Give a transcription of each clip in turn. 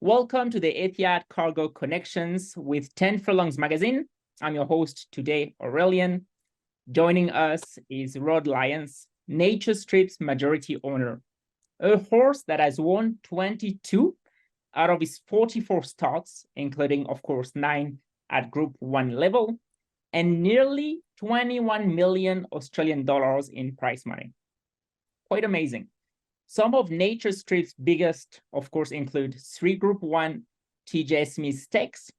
Welcome to the Etihad Cargo Connections with 10 Furlongs magazine. I'm your host today, Aurelian. Joining us is Rod Lyons, NatureStrip's majority owner, a horse that has won 22 out of his 44 starts, including, of course, 9 at Group 1 level, and nearly 21 million Australian dollars in prize money. Quite amazing. Some of NatureStrip's biggest, of course, include 3 Group 1 TJ Smith Stakes,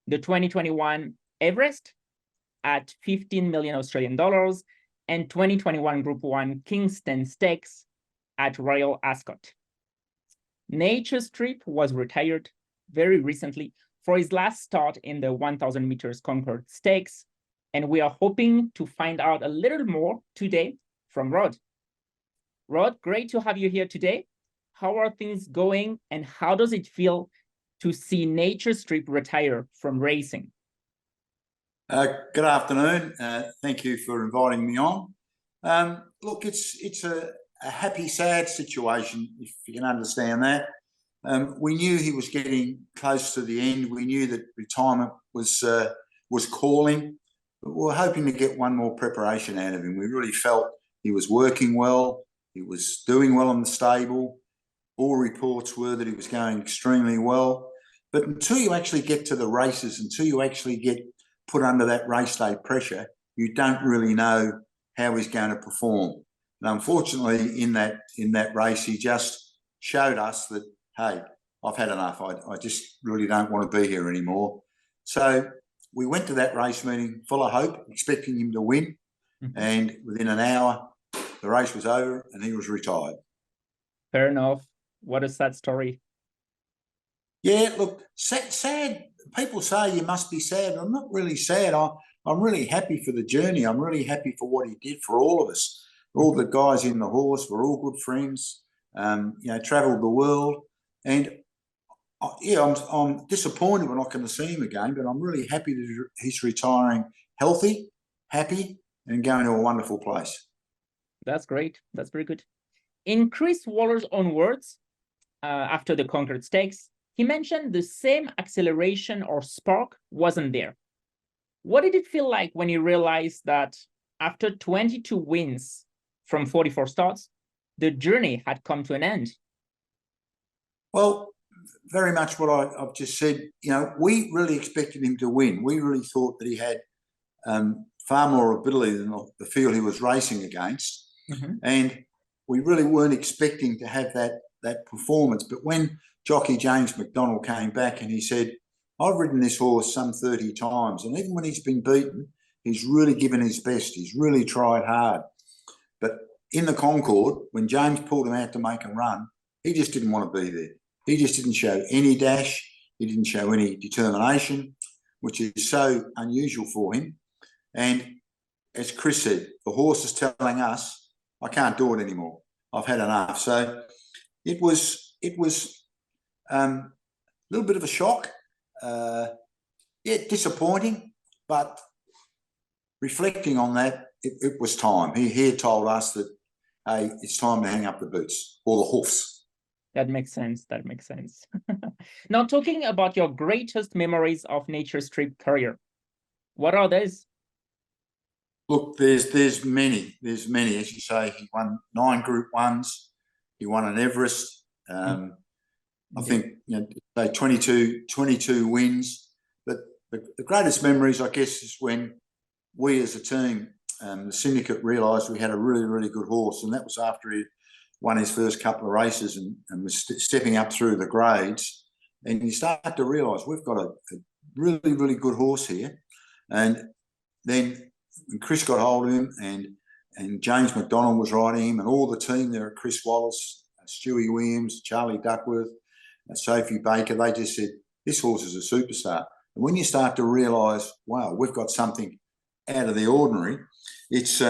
the 2021 Everest at 15 million Australian dollars, and 2021 Group 1 Kingston Stakes at Royal Ascot. NatureStrip was retired very recently for his last start in the 1,000 meters Concorde Stakes, and we are hoping to find out a little more today from Rod. Rod, great to have you here today. How are things going, and how does it feel to see NatureStrip retire from racing? Good afternoon. Thank you for inviting me on. Look, it's a happy, sad situation, if you can understand that. We knew he was getting close to the end. We knew that retirement was calling, but we were hoping to get one more preparation out of him. We really felt he was working well. He was doing well in the stable. All reports were that he was going extremely well. But until you actually get to the races, until you actually get put under that race day pressure, you don't really know how he's going to perform. And unfortunately, in that race, he just showed us that, hey, I've had enough. I just really don't want to be here anymore. So we went to that race meeting full of hope, expecting him to win. Mm-hmm. And within an hour, the race was over and he was retired. Fair enough. What a sad story. Yeah, look, sad. People say you must be sad. I'm not really sad. I'm really happy for the journey. I'm really happy for what he did for all of us. All the guys in the horse were all good friends, travelled the world. And, I'm disappointed we're not going to see him again, but I'm really happy that he's retiring healthy, happy, and going to a wonderful place. That's great. That's very good. In Chris Waller's own words, after the Concorde Stakes, he mentioned the same acceleration or spark wasn't there. What did it feel like when you realized that after 22 wins from 44 starts, the journey had come to an end? Well, very much what I've just said. We really expected him to win. We really thought that he had far more ability than the field he was racing against. Mm-hmm. And we really weren't expecting to have that performance. But when jockey James McDonald came back and he said, I've ridden this horse some 30 times, and even when he's been beaten, he's really given his best. He's really tried hard. But in the Concorde, when James pulled him out to make him run, he just didn't want to be there. He just didn't show any dash. He didn't show any determination, which is so unusual for him. And as Chris said, the horse is telling us, I can't do it anymore. I've had enough. So it was a little bit of a shock. Disappointing, but reflecting on that, it was time. He had told us that, hey, it's time to hang up the boots or the hoofs. That makes sense. That makes sense. Now, talking about your greatest memories of NatureStrip career, what are those? Look, there's many. There's many. As you say, he won 9 Group 1s. He won an Everest. I think 22 wins. But the greatest memories, I guess, is when we as a team, the Syndicate, realised we had a really, really good horse, and that was after he won his first couple of races and was stepping up through the grades. And you start to realise we've got a really, really good horse here. And then when Chris got hold of him and James McDonald was riding him and all the team there, Chris Wallace, Stewie Williams, Charlie Duckworth, Sophie Baker, they just said, this horse is a superstar. And when you start to realise, wow, we've got something out of the ordinary, it's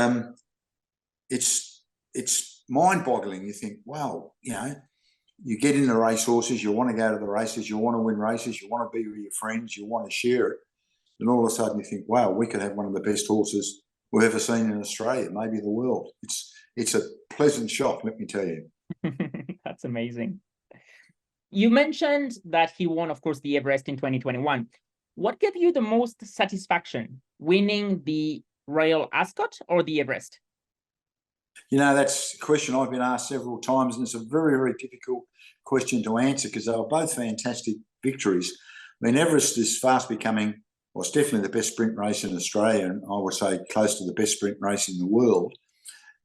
mind-boggling. You think, wow, you get into racehorses, you want to go to the races, you want to win races, you want to be with your friends, you want to share it. And all of a sudden you think, wow, we could have one of the best horses we've ever seen in Australia, maybe the world. It's a pleasant shock, let me tell you. That's amazing. You mentioned that he won, of course, the Everest in 2021. What gave you the most satisfaction, winning the Royal Ascot or the Everest? You know, that's a question I've been asked several times, and it's a very, very difficult question to answer because they were both fantastic victories. I mean, Everest is fast becoming, well, it's definitely the best sprint race in Australia, and I would say close to the best sprint race in the world.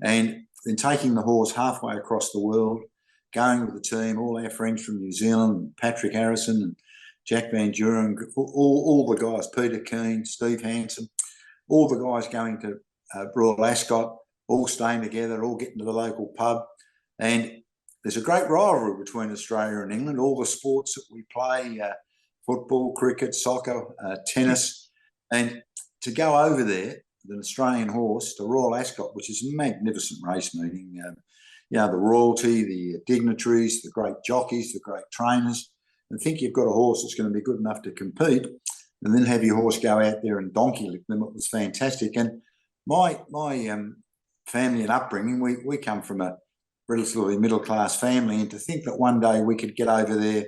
And then taking the horse halfway across the world, going with the team, all our friends from New Zealand, Patrick Harrison and Jack Van Duren, all the guys, Peter Keane, Steve Hansen, all the guys going to Royal Ascot, all staying together, all getting to the local pub. And there's a great rivalry between Australia and England, all the sports that we play, football, cricket, soccer, tennis. And to go over there with an Australian horse to Royal Ascot, which is a magnificent race meeting, you know, the royalty, the dignitaries, the great jockeys, the great trainers, and think you've got a horse that's going to be good enough to compete, and then have your horse go out there and donkey lick them. It was fantastic. And my family and upbringing, we come from a relatively middle-class family, and to think that one day we could get over there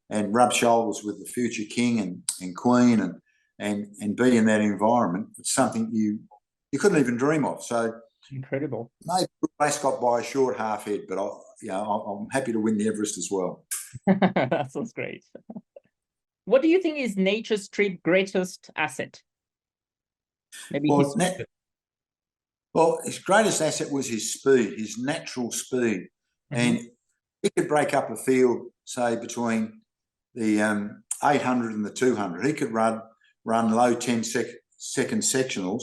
and rub shoulders with the future king and queen and be in that environment, it's something you couldn't even dream of. So incredible. Maybe Ascot by a short half head, but I'm happy to win the Everest as well. That sounds great. What do you think is NatureStrip's greatest asset? Maybe well, his greatest asset was his speed, his natural speed. Mm-hmm. And he could break up a field, say, between the 800 and the 200. He could run low 10-second sectionals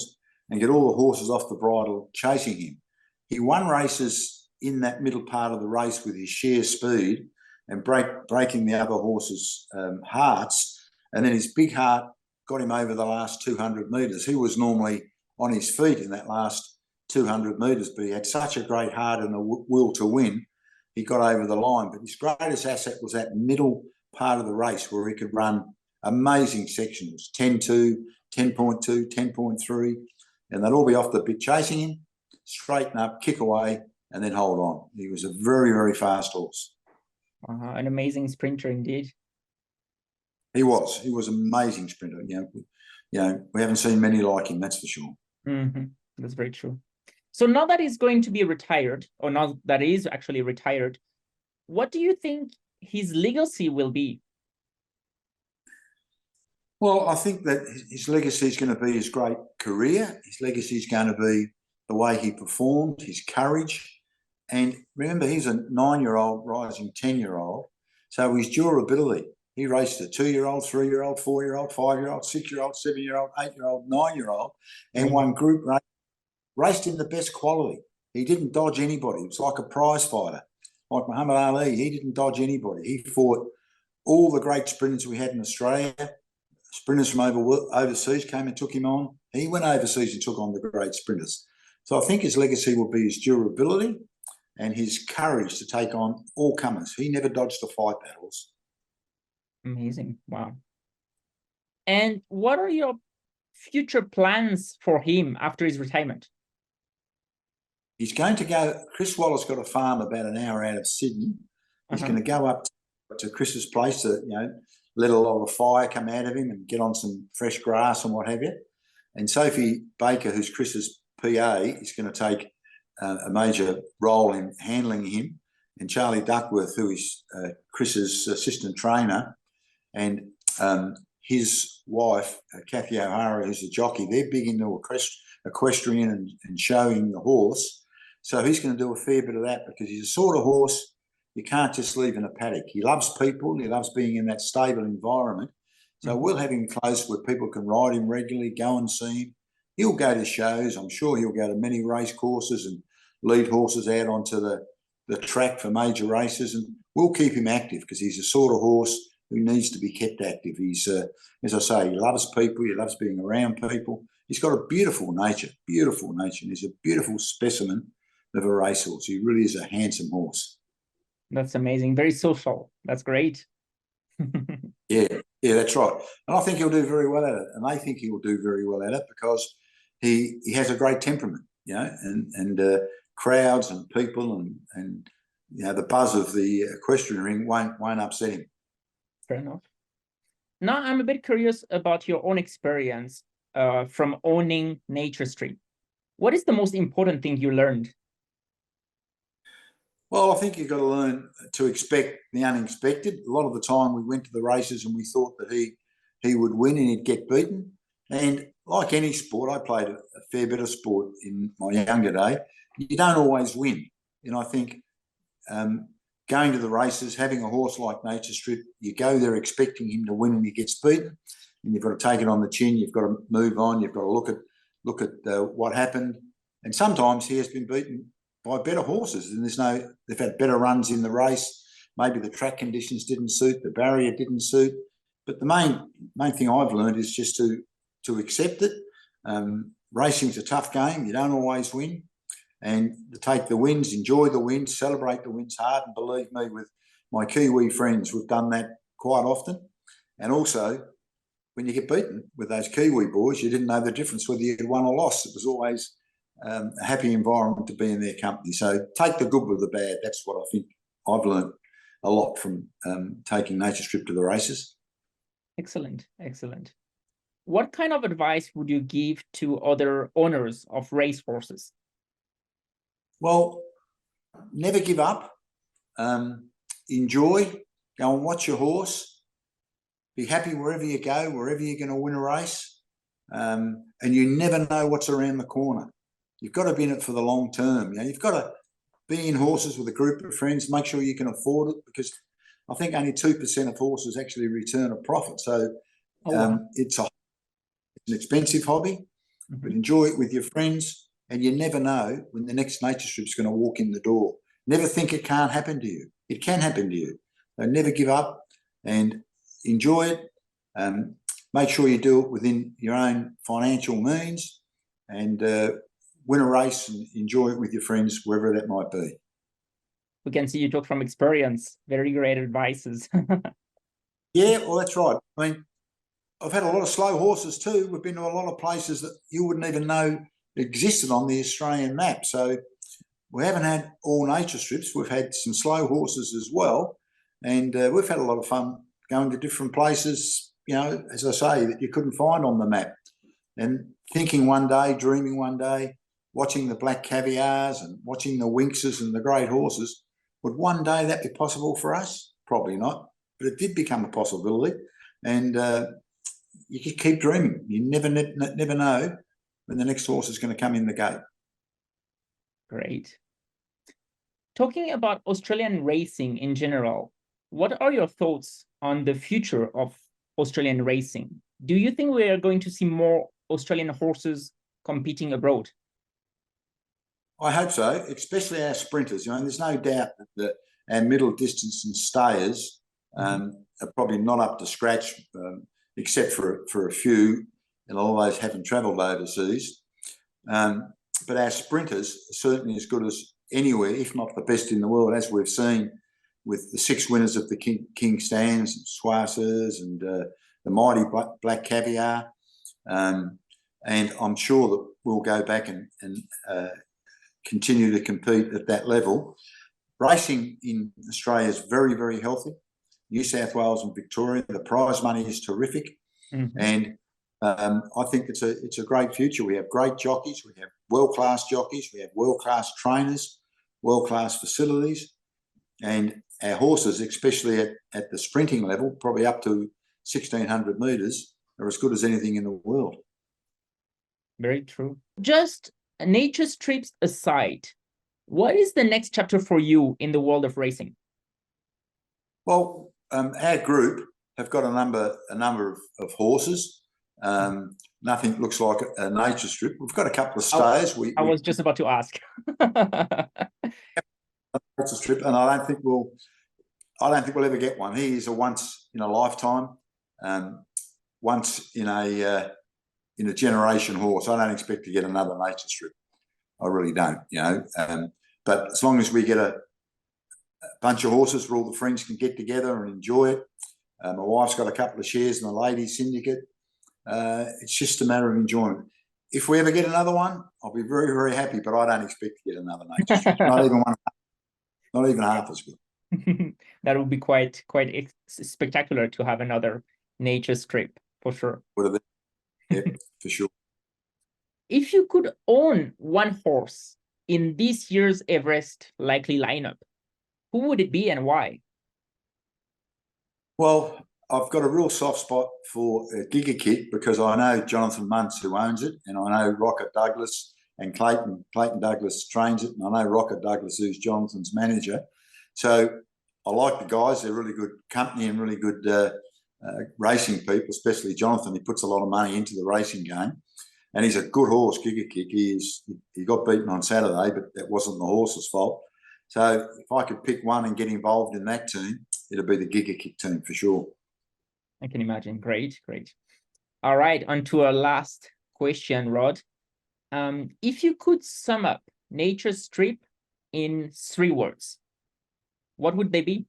and get all the horses off the bridle chasing him. He won races in that middle part of the race with his sheer speed and breaking the other horses' hearts. And then his big heart got him over the last 200 metres. He was normally on his feet in that last 200 metres, but he had such a great heart and a will to win, he got over the line. But his greatest asset was that middle part of the race where he could run amazing sectionals, 10.2, 10.2, 10.3, and they'd all be off the bit chasing him, straighten up, kick away, and then hold on. He was a very, very fast horse. An amazing sprinter indeed. He was an amazing sprinter. You know, we haven't seen many like him, that's for sure. Mm-hmm. That's very true. So now that he's going to be retired, or now that he is actually retired, what do you think his legacy will be? Well, I think that his legacy is going to be his great career. His legacy is going to be the way he performed, his courage. And remember, he's a 9-year-old rising 10-year-old. So his durability, he raced a 2-year-old, 3-year-old, 4-year-old, 5-year-old, 6-year-old, 7-year-old, 8-year-old, 9-year-old, and won group race, raced in the best quality. He didn't dodge anybody. It was like a prize fighter. Like Muhammad Ali, he didn't dodge anybody. He fought all the great sprinters we had in Australia. Sprinters from overseas came and took him on. He went overseas and took on the great sprinters. So I think his legacy will be his durability and his courage to take on all comers. He never dodged the fight battles. Amazing. Wow. And what are your future plans for him after his retirement? He's going to go, Chris Waller's got a farm about an hour out of Sydney. He's going to go up to Chris's place to, let a lot of fire come out of him and get on some fresh grass and what have you. And Sophie Baker, who's Chris's PA, is going to take a major role in handling him. And Charlie Duckworth, who is Chris's assistant trainer, and his wife, Kathy O'Hara, who's the jockey, they're big into equestrian and showing the horse. So he's going to do a fair bit of that because he's a sort of horse you can't just leave in a paddock. He loves people. He loves being in that stable environment. So we'll have him close where people can ride him regularly, go and see him. He'll go to shows. I'm sure he'll go to many race courses and lead horses out onto the track for major races. And we'll keep him active because he's a sort of horse who needs to be kept active. He's, as I say, he loves people. He loves being around people. He's got a beautiful nature, beautiful nature. And he's a beautiful specimen of a racehorse. He really is a handsome horse. That's amazing. Very social. That's great. Yeah, that's right. And I think he'll do very well at it. And I think he will do very well at it because he has a great temperament, and crowds and people and the buzz of the equestrian ring won't upset him. Fair enough. Now, I'm a bit curious about your own experience from owning NatureStrip. What is the most important thing you learned? Well, I think you've got to learn to expect the unexpected. A lot of the time we went to the races and we thought that he would win and he'd get beaten. And like any sport, I played a fair bit of sport in my younger day. You don't always win. And I think going to the races, having a horse like NatureStrip, you go there expecting him to win and he gets beaten. And you've got to take it on the chin. You've got to move on. You've got to look at what happened. And sometimes he has been beaten by better horses, and they've had better runs in the race. Maybe the track conditions didn't suit, the barrier didn't suit. But the main thing I've learned is just to accept it. Racing's a tough game. You don't always win. And to take the wins, enjoy the wins, celebrate the wins hard. And believe me, with my Kiwi friends, we've done that quite often. And also, when you get beaten with those Kiwi boys, you didn't know the difference whether you'd won or lost. It was always a happy environment to be in their company. So take the good with the bad. That's what I think I've learned a lot from taking NatureStrip to the races. Excellent, excellent. What kind of advice would you give to other owners of race horses? Well, never give up. Enjoy. Go and watch your horse. Be happy wherever you go, wherever you're going to win a race. And you never know what's around the corner. You've got to be in it for the long term. You've got to be in horses with a group of friends, make sure you can afford it, because I think only 2% of horses actually return a profit. So it's an expensive hobby, but enjoy it with your friends, and you never know when the next NatureStrip's going to walk in the door. Never think it can't happen to you. It can happen to you. So never give up and enjoy it. Make sure you do it within your own financial means, and win a race and enjoy it with your friends, wherever that might be. We can see you talk from experience. Very great advices. Yeah, well, that's right. I mean, I've had a lot of slow horses too. We've been to a lot of places that you wouldn't even know existed on the Australian map. So we haven't had all NatureStrips. We've had some slow horses as well. And we've had a lot of fun going to different places, as I say, that you couldn't find on the map. And thinking one day, dreaming one day, watching the black caviars and watching the Winxes and the great horses, would one day that be possible for us? Probably not, but it did become a possibility. And you just keep dreaming. You never know when the next horse is going to come in the gate. Great. Talking about Australian racing in general, what are your thoughts on the future of Australian racing? Do you think we are going to see more Australian horses competing abroad? I hope so, especially our sprinters. There's no doubt that our middle distance and stayers are probably not up to scratch, except for a few, and all those haven't travelled overseas. But our sprinters are certainly as good as anywhere, if not the best in the world, as we've seen with the 6 winners of the King Stands, Swarsers and the mighty Black Caviar. And I'm sure that we'll go back and continue to compete at that level. Racing in Australia is very, very healthy. New South Wales and Victoria, the prize money is terrific. And I think it's a great future. We have great jockeys. We have world-class jockeys. We have world-class trainers, world-class facilities. And our horses, especially at the sprinting level, probably up to 1,600 metres, are as good as anything in the world. Very true. Just NatureStrips aside, what is the next chapter for you in the world of racing? Well, our group have got a number of horses. Nothing looks like a NatureStrip. We've got a couple of stayers. I was just about to ask. NatureStrip, and I don't think we'll ever get one. He is a once in a lifetime, once in a generation horse. I don't expect to get another NatureStrip. I really don't, but as long as we get a bunch of horses where all the friends can get together and enjoy it. My wife's got a couple of shares in the ladies syndicate. It's just a matter of enjoyment. If we ever get another one, I'll be very, very happy, but I don't expect to get another NatureStrip. Not even one. not even half as good. That would be quite spectacular to have another NatureStrip for sure. Would have been, yeah, for sure. If you could own one horse in this year's Everest likely lineup, who would it be and why? Well, I've got a real soft spot for Giga because I know Jonathan Muntz, who owns it, and I know Rocket Douglas and Clayton Douglas trains it, and I know Rocket Douglas, who's Jonathan's manager. So I like the guys. They're really good company and really good racing people, especially Jonathan. He puts a lot of money into the racing game, and he's a good horse, Giga. He got beaten on Saturday, but that wasn't the horse's fault. So if I could pick one and get involved in that team, it'll be the Giga team for sure. I can imagine. Great. All right, on to our last question, Rod. If you could sum up NatureStrip in 3 words, what would they be?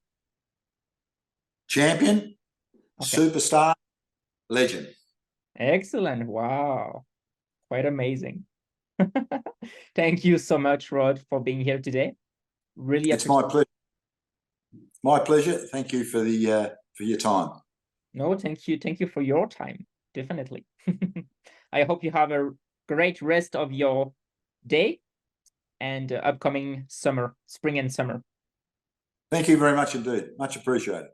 Champion, okay. Superstar, legend. Excellent. Wow. Quite amazing. Thank you so much, Rod, for being here today. Really it's my pleasure. My pleasure. Thank you for your time. No, thank you for your time. Definitely. I hope you have a great rest of your day and upcoming spring and summer. Thank you very much indeed. Much appreciated.